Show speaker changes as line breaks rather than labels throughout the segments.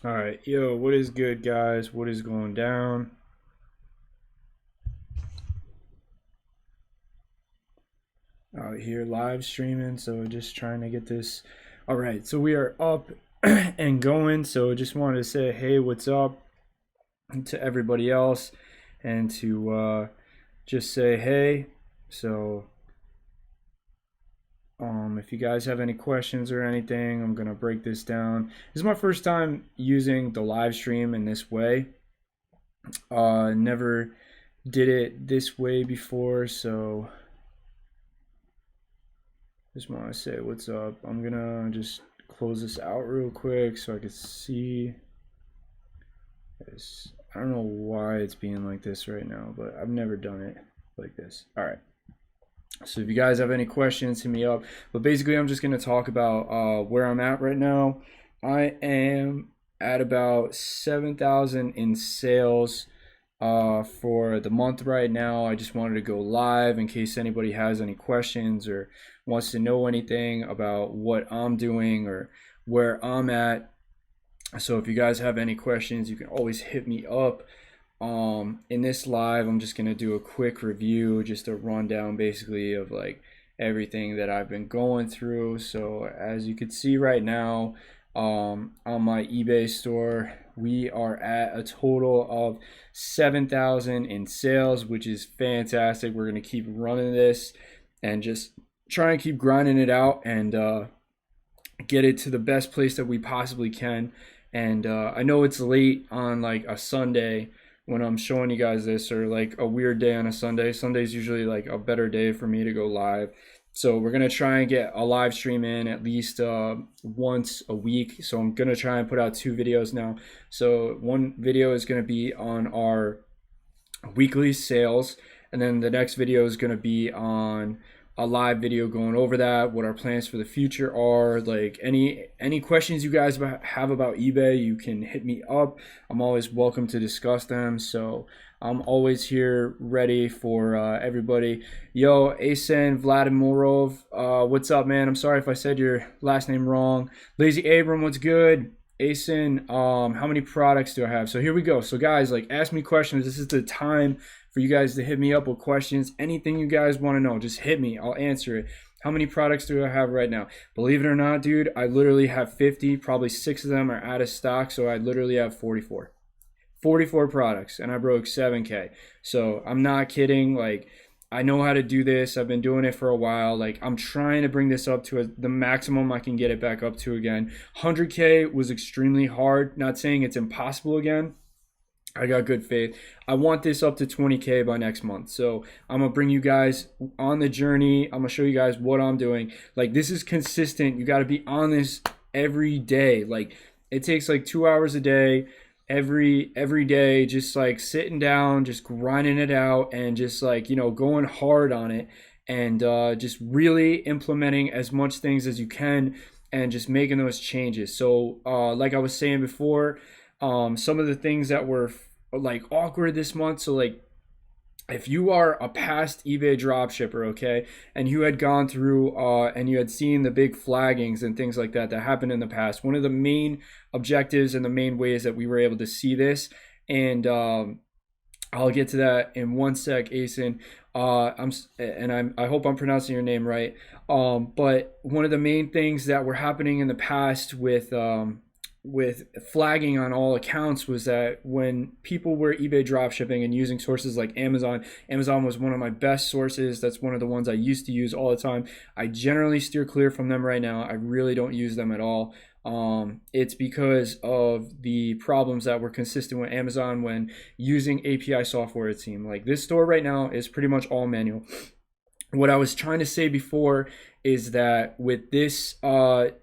All right, yo, what is good, guys? What is going down? Out here live streaming, so just trying to get this. All right, so we are up and going. So just wanted to say, hey, what's up to everybody else, and to just say, hey. So, if you guys have any questions or anything, I'm gonna break this down. This is my first time using the live stream in this way. Never did it this way before, so just want to say what's up. I'm gonna just close this out real quick so I can see this. I don't know why it's being like this right now, but I've never done it like this. All right, so if you guys have any questions, hit me up. But basically, I'm just gonna talk about where I'm at right now. I am at about 7,000 in sales for the month right now. I just wanted to go live in case anybody has any questions or wants to know anything about what I'm doing or where I'm at. So if you guys have any questions, you can always hit me up. In this live, I'm just gonna do a quick review, just a rundown basically of like everything that I've been going through. So as you can see right now, on my eBay store, we are at a total of 7,000 in sales, which is fantastic. We're gonna keep running this and just try and keep grinding it out and get it to the best place that we possibly can. And I know it's late on like a Sunday when I'm showing you guys this, or like a weird day on a Sunday. Sunday's usually like a better day for me to go live. So we're gonna try and get a live stream in at least once a week. So I'm gonna try and put out 2 videos now. So one video is gonna be on our weekly sales, and then the next video is gonna be on a live video going over that, what our plans for the future are. Like any questions you guys have about eBay, you can hit me up. I'm always welcome to discuss them. So I'm always here ready for everybody. Yo, Asen Vladimirov, what's up, man? I'm sorry if I said your last name wrong. Lazy Abram, what's good? Asen, how many products do I have? So here we go. So guys, like, ask me questions. This is the time for you guys to hit me up with questions. Anything you guys want to know, just hit me. I'll answer it. How many products do I have right now? Believe it or not, dude, I literally have 50. Probably 6 of them are out of stock, so I literally have 44. 44 products, and I broke 7K. So I'm not kidding. Like, I know how to do this. I've been doing it for a while. Like, I'm trying to bring this up to the maximum I can get it back up to again. 100K was extremely hard. Not saying it's impossible again. I got good faith. I want this up to 20K by next month. So I'm going to bring you guys on the journey. I'm going to show you guys what I'm doing. Like, this is consistent. You got to be on this every day. Like, it takes like 2 hours a day. Every day, just like sitting down, just grinding it out, and just like, going hard on it, and just really implementing as much things as you can and just making those changes. So like I was saying before, some of the things that were like awkward this month, so like if you are a past eBay dropshipper, okay, and you had gone through and you had seen the big flaggings and things like that happened in the past, one of the main objectives and the main ways that we were able to see this, and I'll get to that in one sec, Asen. I hope I'm pronouncing your name right. But one of the main things that were happening in the past with flagging on all accounts was that when people were eBay dropshipping and using sources like Amazon was one of my best sources. That's one of the ones I used to use all the time. I generally steer clear from them right now. I really don't use them at all. It's because of the problems that were consistent with Amazon when using API software, it seemed. Like, this store right now is pretty much all manual. What I was trying to say before is that with this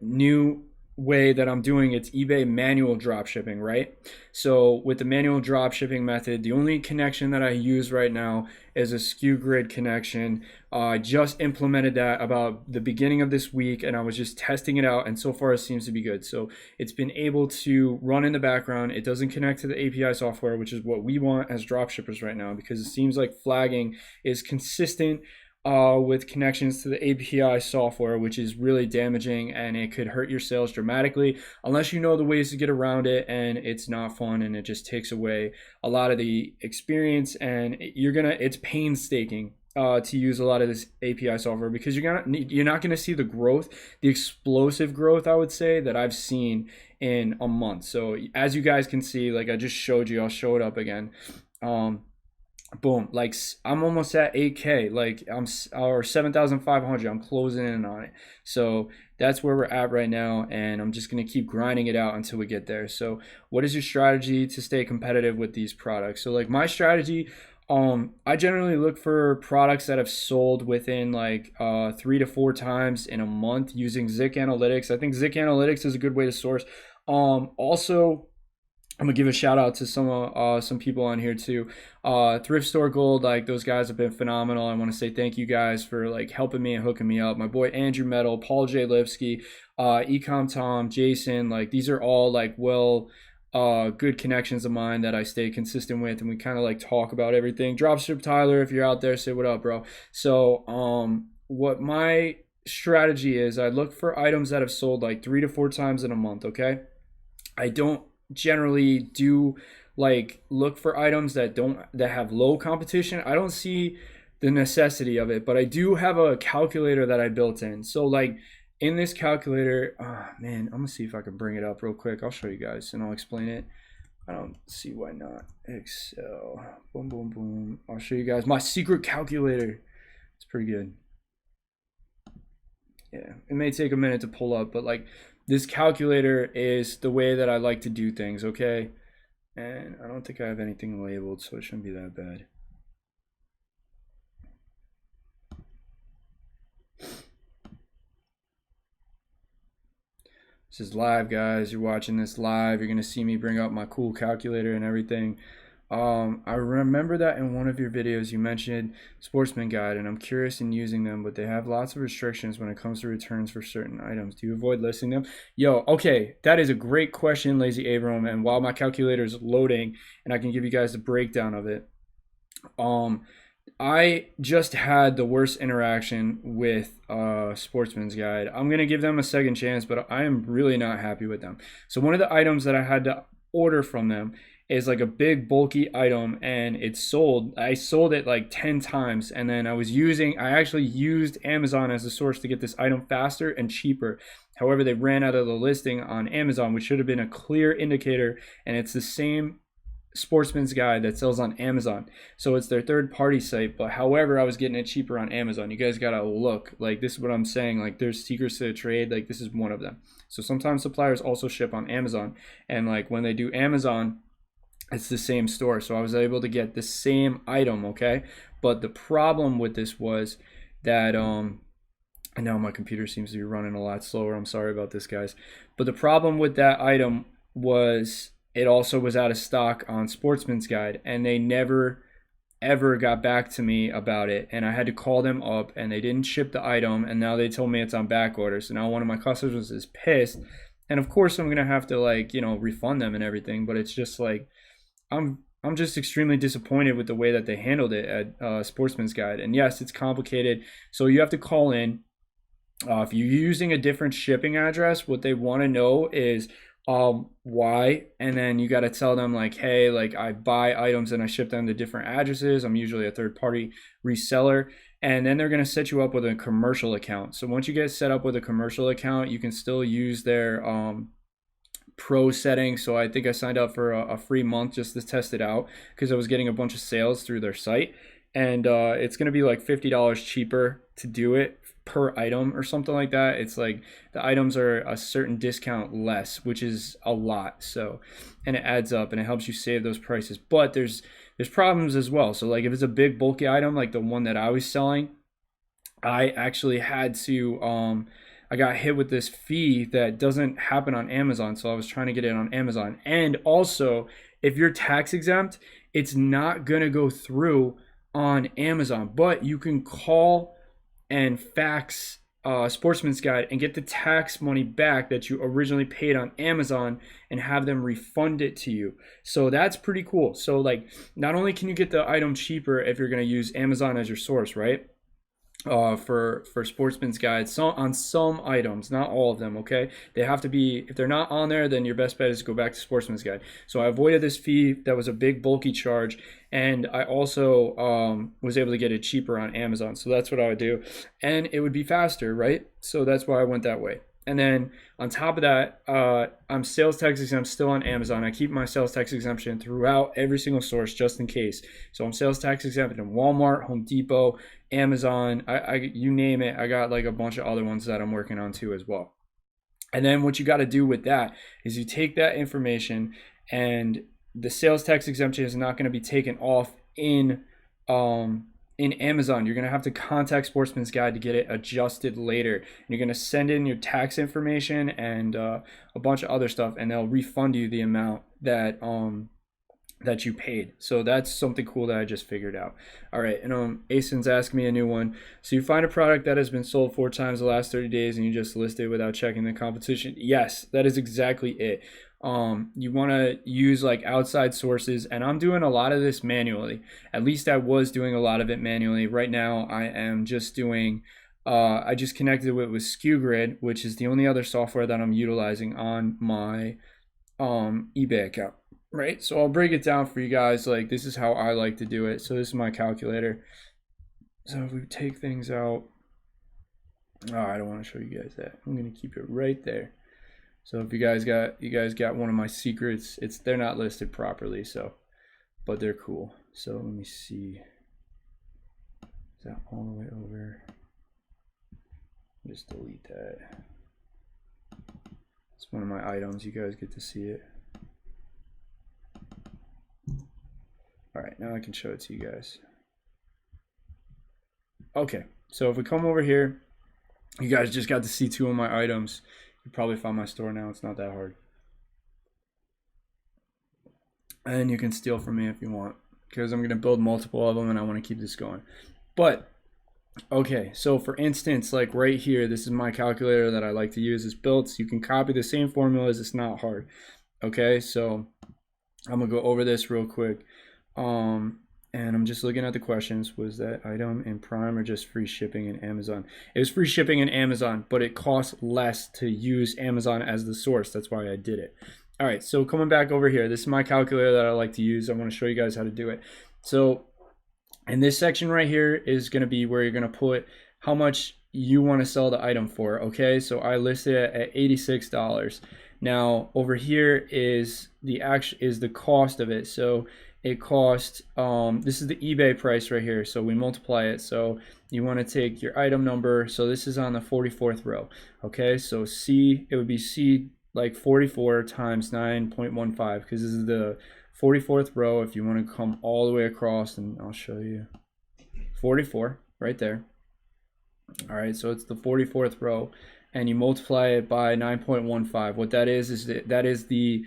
new way that I'm doing, it's eBay manual dropshipping, right? So with the manual dropshipping method, the only connection that I use right now is a SKU grid connection. I just implemented that about the beginning of this week, and I was just testing it out, and so far it seems to be good. So it's been able to run in the background. It doesn't connect to the API software, which is what we want as dropshippers right now, because it seems like flagging is consistent with connections to the API software, which is really damaging and it could hurt your sales dramatically unless you know the ways to get around it, and it's not fun and it just takes away a lot of the experience, and it's painstaking to use a lot of this API software because you're not gonna see the growth, the explosive growth, I would say, that I've seen in a month. So as you guys can see, like I just showed you, I'll show it up again. Boom, like I'm almost at 8K, like or 7,500. I'm closing in on it. So that's where we're at right now, and I'm just gonna keep grinding it out until we get there. So what is your strategy to stay competitive with these products? So like my strategy, I generally look for products that have sold within like 3 to 4 times in a month using Zik Analytics. I think Zik Analytics is a good way to source. Also, I'm gonna give a shout out to some people on here too. Thrift Store Gold, like those guys have been phenomenal. I want to say thank you guys for like helping me and hooking me up. My boy Andrew Metal, Paul J. Lipsky, Ecom Tom, Jason, like these are all like good connections of mine that I stay consistent with, and we kind of like talk about everything. Dropship Tyler, if you're out there, say what up, bro. So what my strategy is, I look for items that have sold like 3 to 4 times in a month. Okay, I don't generally do like look for items that have low competition. I don't see the necessity of it, but I do have a calculator that I built in. So like in this calculator, man, I'm gonna see if I can bring it up real quick. I'll show you guys and I'll explain it. I don't see why not. Excel, boom, boom, boom. I'll show you guys my secret calculator. It's pretty good. Yeah, it may take a minute to pull up, but like this calculator is the way that I like to do things, okay? And I don't think I have anything labeled, so it shouldn't be that bad. This is live, guys. You're watching this live. You're gonna see me bring up my cool calculator and everything. I remember that in one of your videos you mentioned Sportsman Guide, and I'm curious in using them, but they have lots of restrictions when it comes to returns for certain items. Do you avoid listing them? Yo, okay, that is a great question, Lazy Abram, and while my calculator is loading and I can give you guys the breakdown of it, I just had the worst interaction with Sportsman's Guide. I'm gonna give them a second chance, but I am really not happy with them. So one of the items that I had to order from them is like a big bulky item, and I sold it like 10 times, and then I actually used Amazon as a source to get this item faster and cheaper. However, they ran out of the listing on Amazon, which should have been a clear indicator, and it's the same Sportsman's Guide that sells on Amazon, so it's their third-party site. But however, I was getting it cheaper on Amazon. You guys gotta look, like this is what I'm saying, like there's secrets to the trade, like this is one of them. So sometimes suppliers also ship on Amazon, and like when they do Amazon, it's the same store, so I was able to get the same item, okay? But the problem with this was that I know my computer seems to be running a lot slower. I'm sorry about this, guys. But the problem with that item was it also was out of stock on Sportsman's Guide, and they never ever got back to me about it, and I had to call them up, and they didn't ship the item, and now they told me it's on back order. So now one of my customers is pissed, and of course I'm gonna have to like, you know, refund them and everything, but it's just like I'm just extremely disappointed with the way that they handled it at Sportsman's Guide. And yes, it's complicated, so you have to call in. If you're using a different shipping address, what they want to know is why, and then you got to tell them like, hey, like I buy items and I ship them to different addresses. I'm usually a third-party reseller, and then they're going to set you up with a commercial account. So once you get set up with a commercial account, you can still use their pro settings. So I think I signed up for a free month just to test it out because I was getting a bunch of sales through their site, and it's going to be like $50 cheaper to do it per item or something like that. It's like the items are a certain discount less, which is a lot. So, and it adds up and it helps you save those prices. But there's problems as well. So like if it's a big bulky item like the one that I was selling, I actually had to I got hit with this fee that doesn't happen on Amazon. So I was trying to get it on Amazon. And also, if you're tax exempt, it's not gonna go through on Amazon, but you can call and fax Sportsman's Guide and get the tax money back that you originally paid on Amazon and have them refund it to you. So that's pretty cool. So like not only can you get the item cheaper if you're going to use Amazon as your source, right? for Sportsman's Guide, so on some items, not all of them. Okay, they have to be, if they're not on there, then your best bet is to go back to Sportsman's Guide. So I avoided this fee that was a big bulky charge, and I also was able to get it cheaper on Amazon. So that's what I would do, and it would be faster, right? So that's why I went that way. And then on top of that, I'm sales tax exempt still on Amazon. I keep my sales tax exemption throughout every single source just in case. So I'm sales tax exempt in Walmart, Home Depot, Amazon, you name it. I got like a bunch of other ones that I'm working on too as well. And then what you got to do with that is you take that information, and the sales tax exemption is not going to be taken off in Amazon. You're going to have to contact Sportsman's Guide to get it adjusted later. And you're going to send in your tax information and a bunch of other stuff, and they'll refund you the amount that that you paid. So that's something cool that I just figured out. All right, and Ason's asking me a new one. So you find a product that has been sold 4 times the last 30 days and you just list it without checking the competition. Yes, that is exactly it. You want to use like outside sources, and I'm doing a lot of this manually. At least I was doing a lot of it manually. Right now I am just doing I just connected it with SKUGrid, which is the only other software that I'm utilizing on my eBay account. Right, so I'll break it down for you guys. Like, this is how I like to do it. So this is my calculator. So if we take things out, I don't want to show you guys that. I'm gonna keep it right there. So if you guys got one of my secrets, they're not listed properly, so, but they're cool. So let me see. Is that all the way over? Just delete that. It's one of my items. You guys get to see it. All right, now I can show it to you guys. Okay, so if we come over here, you guys just got to see 2 of my items. You probably found my store now. It's not that hard. And you can steal from me if you want, because I'm going to build multiple of them and I want to keep this going. But, okay, so for instance, like right here, this is my calculator that I like to use. It's built, so you can copy the same formulas. It's not hard. Okay, so I'm going to go over this real quick. And I'm just looking at the questions. Was that item in Prime or just free shipping in Amazon? It was free shipping in Amazon, but it costs less to use Amazon as the source. That's why I did it. All right, so coming back over here, this is my calculator that I like to use. I want to show you guys how to do it. So in this section right here is going to be where you're going to put how much you want to sell the item for. Okay, so I listed it at $86. Now over here is the cost of it. So it cost, this is the eBay price right here, so we multiply it. So you want to take your item number, so this is on the 44th row. Okay, so C, it would be C like 44 times 9.15, because this is the 44th row. If you want to come all the way across, and I'll show you 44 right there. All right, so it's the 44th row, and you multiply it by 9.15. What that is that is the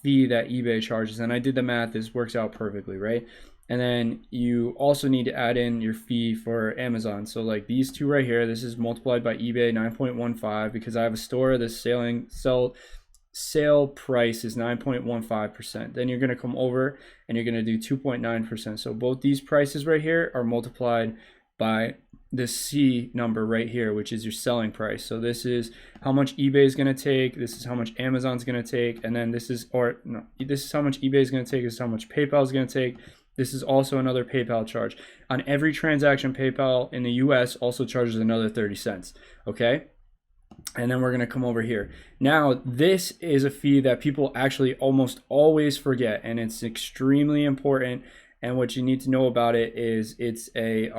fee that eBay charges, and I did the math. This works out perfectly, right? And then you also need to add in your fee for Amazon. So like these 2 right here, this is multiplied by eBay 9.15, because I have a store. The sale price is 9.15%. Then you're going to come over and you're going to do 2.9%. So both these prices right here are multiplied by the C number right here, which is your selling price. So this is how much eBay is going to take, this is how much Amazon's going to take, and then this is how much eBay is going to take, this is how much PayPal is going to take. This is also another PayPal charge. On every transaction, PayPal in the US also charges another 30 cents. Okay, and then we're going to come over here. Now this is a fee that people actually almost always forget, and it's extremely important. And what you need to know about it is it's a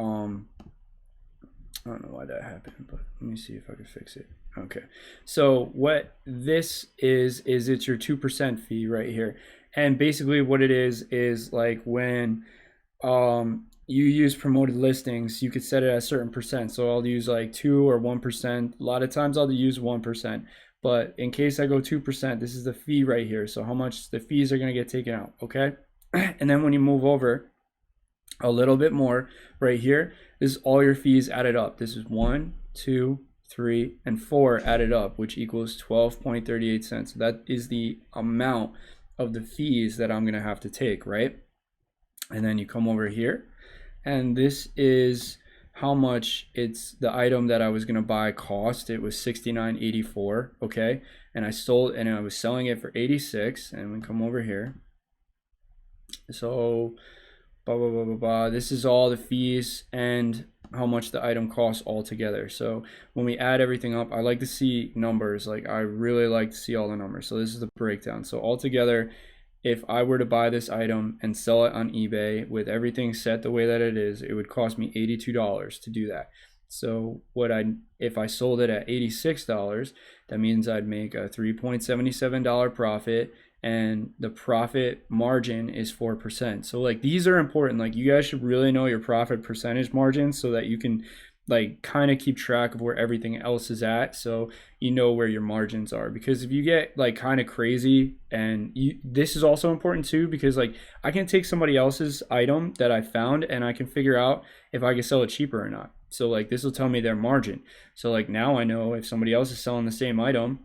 I don't know why that happened, but let me see if I can fix it. Okay, so what this is it's your 2% fee right here. And basically what it is like when you use promoted listings, you could set it at a certain percent. So I'll use like 2 or 1%. A lot of times I'll use 1%, but in case I go 2%, this is the fee right here. So how much the fees are going to get taken out. Okay, and then when you move over a little bit more right here, this is all your fees added up. This is 1, 2, 3, and 4 added up, which equals 12.38 cents. That is the amount of the fees that I'm going to have to take, right? And then you come over here, and this is how much the item that I was gonna buy cost. It was $69.84, okay? And I was selling it for 86, and we come over here. So blah blah blah blah blah. This is all the fees and how much the item costs altogether. So when we add everything up, I like to see numbers. Like, I really like to see all the numbers. So this is the breakdown. So altogether, if I were to buy this item and sell it on eBay with everything set the way that it is, it would cost me $82 to do that. So if I sold it at $86, that means I'd make a $3.77 profit, and the profit margin is 4%. So like, these are important. Like, you guys should really know your profit percentage margin so that you can like kind of keep track of where everything else is at, so you know where your margins are. Because if you get like kind of crazy, and this is also important too, because like, I can take somebody else's item that I found and I can figure out if I can sell it cheaper or not. So like, this will tell me their margin. So like, now I know if somebody else is selling the same item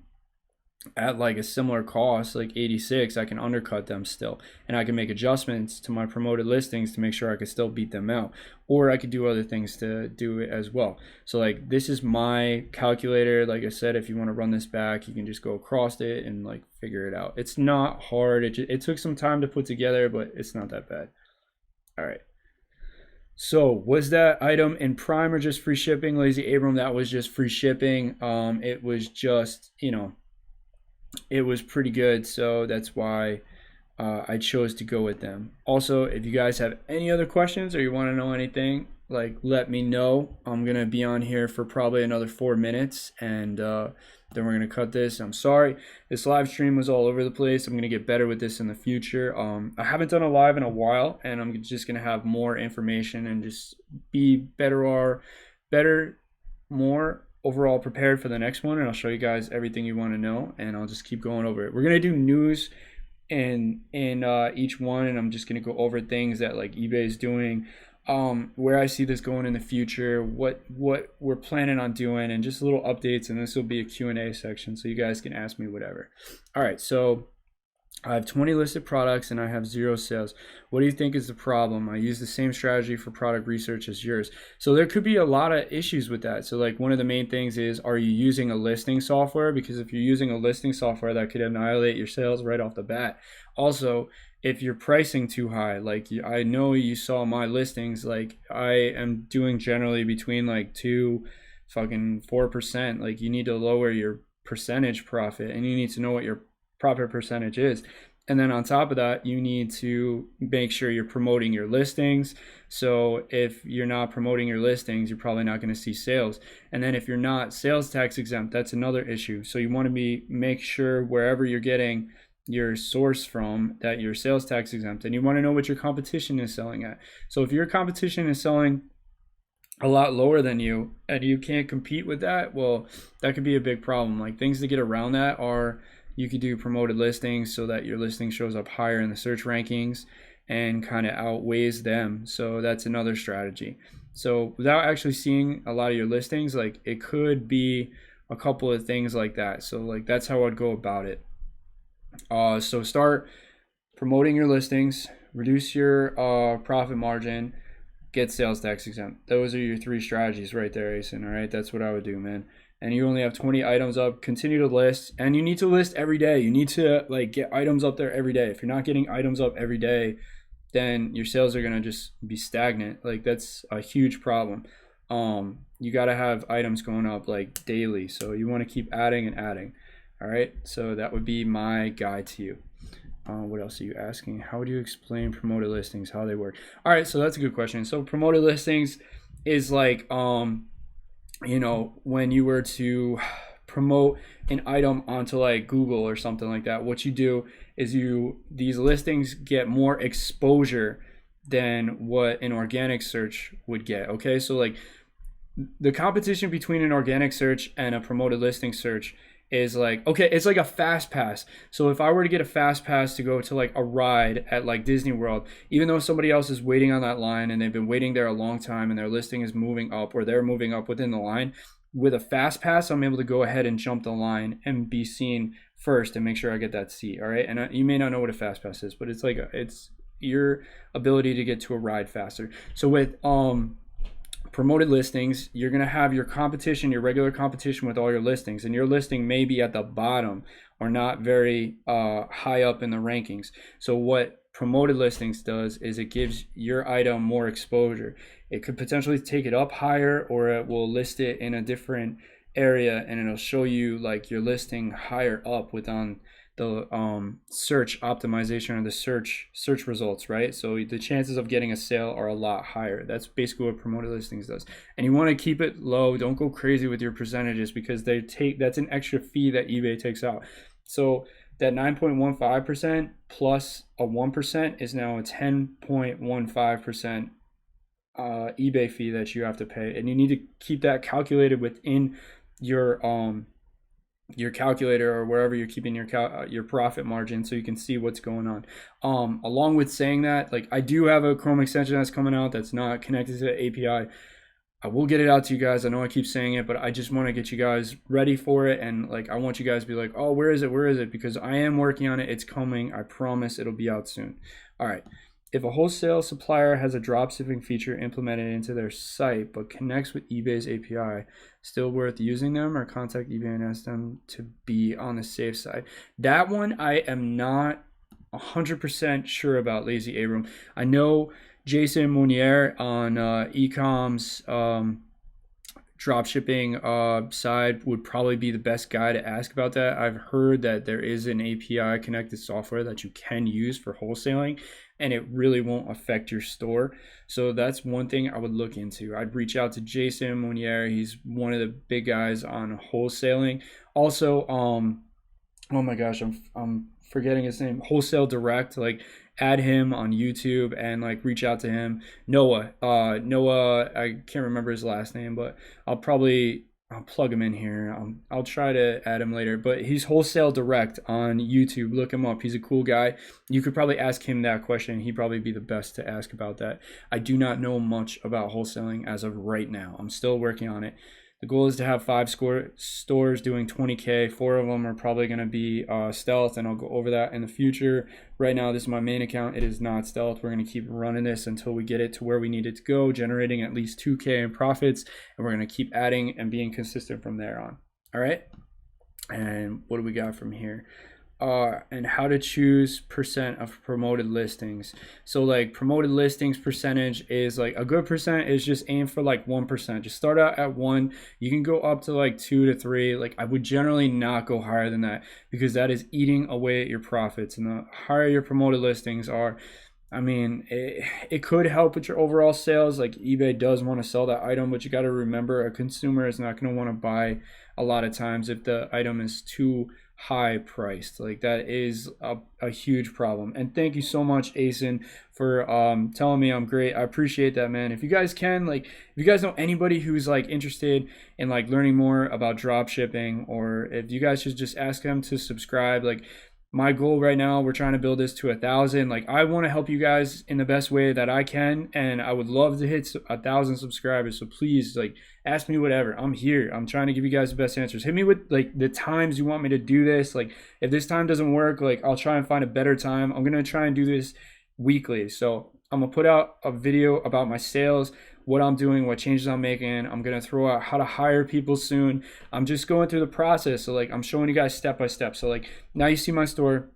at like a similar cost, like 86, I can undercut them still, and I can make adjustments to my promoted listings to make sure I can still beat them out, or I could do other things to do it as well. So like, this is my calculator. Like I said, if you want to run this back, you can just go across it and like figure it out. It's not hard. It took some time to put together, but it's not that bad. All right. So was that item in Prime or just free shipping, Lazy Abram? That was just free shipping. It was just, it was pretty good, so that's why I chose to go with them. Also, if you guys have any other questions or you want to know anything, like, let me know. I'm gonna be on here for probably another 4 minutes, and then we're gonna cut this. I'm sorry, this live stream was all over the place. I'm gonna get better with this in the future. I haven't done a live in a while, and I'm just gonna have more information and just be more overall prepared for the next one, and I'll show you guys everything you want to know, and I'll just keep going over it. We're gonna do news in each one, and I'm just gonna go over things that like eBay is doing, where I see this going in the future, what we're planning on doing, and just little updates. And this will be a Q&A section, so you guys can ask me whatever. All right, so I have 20 listed products and I have 0 sales. What do you think is the problem? I use the same strategy for product research as yours. So there could be a lot of issues with that. So like, one of the main things is, are you using a listing software? Because if you're using a listing software, that could annihilate your sales right off the bat. Also, if you're pricing too high, like, I know you saw my listings, like, I am doing generally between like 4%. Like, you need to lower your percentage profit, and you need to know what your profit percentage is. And then on top of that, you need to make sure you're promoting your listings. So if you're not promoting your listings, you're probably not going to see sales. And then if you're not sales tax exempt, that's another issue. So you want to make sure wherever you're getting your source from, that you're sales tax exempt, and you want to know what your competition is selling at. So if your competition is selling a lot lower than you and you can't compete with that, well, that could be a big problem. Like, things to get around that are, you could do promoted listings so that your listing shows up higher in the search rankings and kind of outweighs them. So that's another strategy. So without actually seeing a lot of your listings, like, it could be a couple of things like that. So like, that's how I'd go about it. So start promoting your listings, reduce your profit margin, get sales tax exempt. Those are your 3 strategies right there, Asen. All right, that's what I would do, man. And you only have 20 items up. Continue to list, and you need to list every day. You need to like get items up there every day. If you're not getting items up every day, then your sales are gonna just be stagnant. Like, that's a huge problem. You gotta have items going up like daily. So you want to keep adding and adding. All right, so that would be my guide to you. What else are you asking? How would you explain promoted listings, how they work? All right, so that's a good question. So promoted listings is like, when you were to promote an item onto like Google or something like that, what you do is these listings get more exposure than what an organic search would get. Okay, so like, the competition between an organic search and a promoted listing search is like, okay, it's like a fast pass. So if I were to get a fast pass to go to like a ride at like Disney World, even though somebody else is waiting on that line and they've been waiting there a long time and their listing is moving up, or they're moving up within the line, with a fast pass, I'm able to go ahead and jump the line and be seen first and make sure I get that seat. All right, and you may not know what a fast pass is, but it's like it's your ability to get to a ride faster. So with promoted listings, you're going to have your competition, your regular competition with all your listings, and your listing may be at the bottom or not very high up in the rankings. So what promoted listings does is it gives your item more exposure. It could potentially take it up higher, or it will list it in a different area and it'll show you like your listing higher up within the search optimization or the search results, right? So the chances of getting a sale are a lot higher. That's basically what promoted listings does. And you want to keep it low. Don't go crazy with your percentages, because that's an extra fee that eBay takes out. So that 9.15% plus a 1% is now a 10.15% eBay fee that you have to pay, and you need to keep that calculated within your calculator or wherever you're keeping your profit margin, so you can see what's going on. Along with saying that, like, I do have a Chrome extension that's coming out that's not connected to the API. I will get it out to you guys. I know I keep saying it, but I just want to get you guys ready for it. And like, I want you guys to be like, oh, where is it? Because I am working on it. It's coming. I promise it'll be out soon. All right. If a wholesale supplier has a dropshipping feature implemented into their site but connects with eBay's API, still worth using them, or contact eBay and ask them to be on the safe side? That one I am not 100% sure about, Lazy Abram. I know Jason Monier on Ecom's dropshipping side would probably be the best guy to ask about that. I've heard that there is an API connected software that you can use for wholesaling, and it really won't affect your store. So that's one thing I would look into. I'd reach out to Jason Monier. He's one of the big guys on wholesaling. Also, oh my gosh, I'm forgetting his name. Wholesale Direct, like, add him on YouTube and like reach out to him. Noah, I can't remember his last name, but I'll plug him in here. I'll try to add him later, but he's Wholesale Direct on YouTube. Look him up. He's a cool guy. You could probably ask him that question. He'd probably be the best to ask about that. I do not know much about wholesaling as of right now. I'm still working on it. The goal is to have 5 stores doing 20K. 4 of them are probably going to be stealth, and I'll go over that in the future. Right now, this is my main account. It is not stealth. We're going to keep running this until we get it to where we need it to go, generating at least 2K in profits, and we're going to keep adding and being consistent from there on. All right? And what do we got from here? And how to choose percent of promoted listings. So like, promoted listings percentage is like, a good percent is just aim for like 1%. Just start out at 1. You can go up to like 2 to 3. Like, I would generally not go higher than that, because that is eating away at your profits. And the higher your promoted listings are, I mean, it could help with your overall sales. Like, eBay does want to sell that item, but you got to remember, a consumer is not going to want to buy a lot of times if the item is too high priced. Like, that is a huge problem. And thank you so much, Asen, for telling me I'm great. I appreciate that, man. If you guys can, like, if you guys know anybody who's like interested in like learning more about drop shipping, or if you guys should just ask them to subscribe. Like, my goal right now, we're trying to build this to 1,000. Like, I want to help you guys in the best way that I can, and I would love to hit 1,000 subscribers. So please, like, ask me whatever. I'm here. I'm trying to give you guys the best answers. Hit me with like the times you want me to do this. Like, if this time doesn't work, like, I'll try and find a better time. I'm gonna try and do this weekly. So I'm gonna put out a video about my sales, what I'm doing, what changes I'm making. I'm gonna throw out how to hire people soon. I'm just going through the process. So like, I'm showing you guys step by step. So like, now you see my store.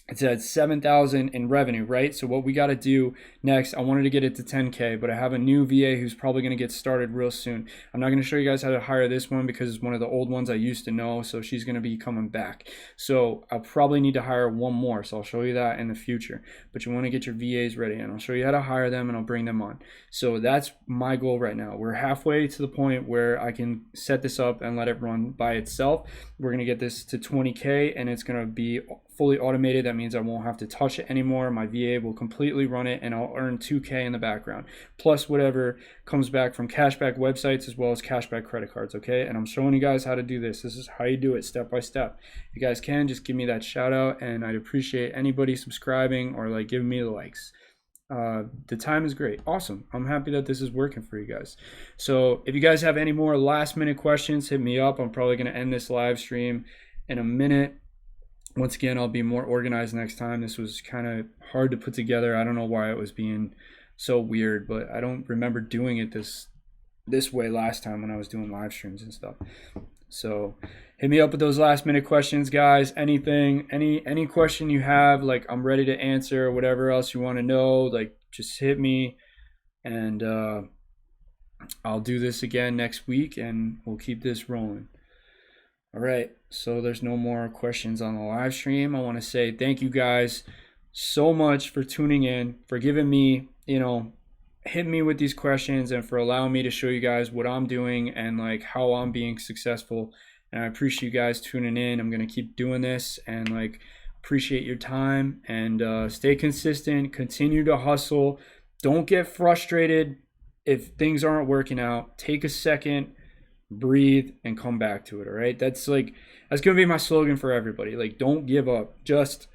It's at 7,000 in revenue, right? So what we got to do next, I wanted to get it to 10K, but I have a new VA who's probably going to get started real soon. I'm not going to show you guys how to hire this one because it's one of the old ones I used to know. So she's going to be coming back. So I'll probably need to hire one more. So I'll show you that in the future, but you want to get your VAs ready, and I'll show you how to hire them, and I'll bring them on. So that's my goal right now. We're halfway to the point where I can set this up and let it run by itself. We're going to get this to 20K, and it's going to be fully automated. That means I won't have to touch it anymore. My VA will completely run it, and I'll earn 2K in the background, plus whatever comes back from Cashback websites as well as Cashback credit cards, okay? And I'm showing you guys how to do this. This is how you do it step by step. If you guys can, just give me that shout out, and I'd appreciate anybody subscribing or like giving me the likes. The time is great. Awesome. I'm happy that this is working for you guys. So if you guys have any more last minute questions, hit me up. I'm probably going to end this live stream in a minute. Once again, I'll be more organized next time. This was kind of hard to put together. I don't know why it was being so weird, but I don't remember doing it this this way last time when I was doing live streams and stuff. So hit me up with those last minute questions, guys. Anything, any question you have, like I'm ready to answer. Whatever else you want to know, like just hit me, and I'll do this again next week, and we'll keep this rolling. All right, so there's no more questions on the live stream. I want to say thank you guys so much for tuning in, for giving me, hit me with these questions, and for allowing me to show you guys what I'm doing and like how I'm being successful. And I appreciate you guys tuning in. I'm going to keep doing this, and like appreciate your time, and stay consistent, continue to hustle. Don't get frustrated if things aren't working out. Take a second, breathe, and come back to it. All right. That's going to be my slogan for everybody. Like, don't give up. Just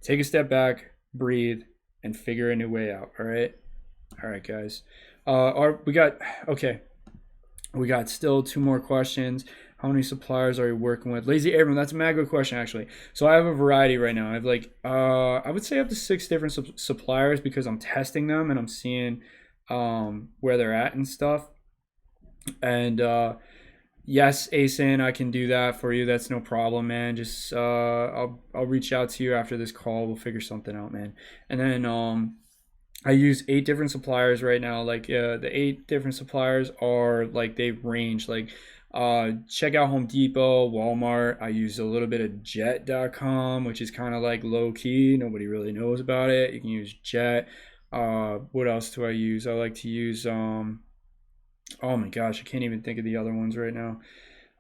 take a step back, breathe, and figure a new way out. All right. All right, guys. We got still 2 more questions. How many suppliers are you working with? Lazy Airman, that's a mad good question, actually. So I have a variety right now. I have I would say up to 6 different suppliers, because I'm testing them and I'm seeing where they're at and stuff. And yes, ASIN, I can do that for you. That's no problem, man. Just I'll reach out to you after this call. We'll figure something out, man. And then I use 8 different suppliers right now. Like the 8 different suppliers are like, they range like check out Home Depot, Walmart. I use a little bit of jet.com, which is kind of like low key. Nobody really knows about it. You can use Jet. What else do I use? I like to use oh my gosh, I can't even think of the other ones right now.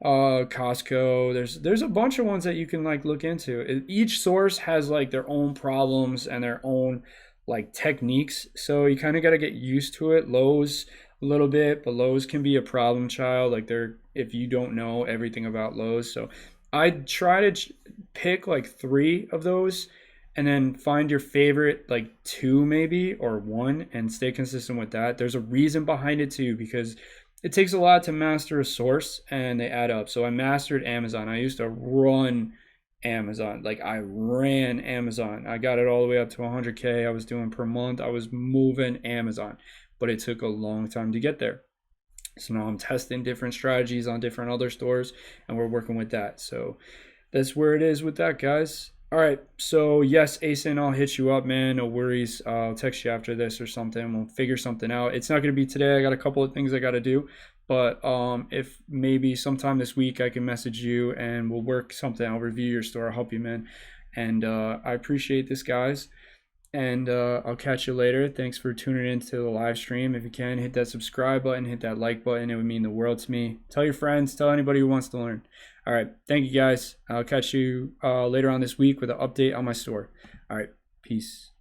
Costco. There's a bunch of ones that you can like look into. Each source has like their own problems and their own like techniques, so you kind of got to get used to it. Lowe's a little bit, but Lowe's can be a problem child, like if you don't know everything about Lowe's. So I try to pick like 3 of those, and then find your favorite like 2 maybe, or 1, and stay consistent with that. There's a reason behind it too, because it takes a lot to master a source, and they add up. So I mastered Amazon. I used to run Amazon. Like, I ran Amazon. I got it all the way up to 100K I was doing per month. I was moving Amazon, but it took a long time to get there. So now I'm testing different strategies on different other stores, and we're working with that. So that's where it is with that, guys. All right, so yes, ASIN, I'll hit you up, man. No worries. I'll text you after this or something. We'll figure something out. It's not going to be today. I got a couple of things I got to do. But if maybe sometime this week I can message you and we'll work something. I'll review your store. I'll help you, man. And I appreciate this, guys. And I'll catch you later. Thanks for tuning in to the live stream. If you can, hit that subscribe button, hit that like button. It would mean the world to me. Tell your friends. Tell anybody who wants to learn. All right. Thank you, guys. I'll catch you later on this week with an update on my store. All right. Peace.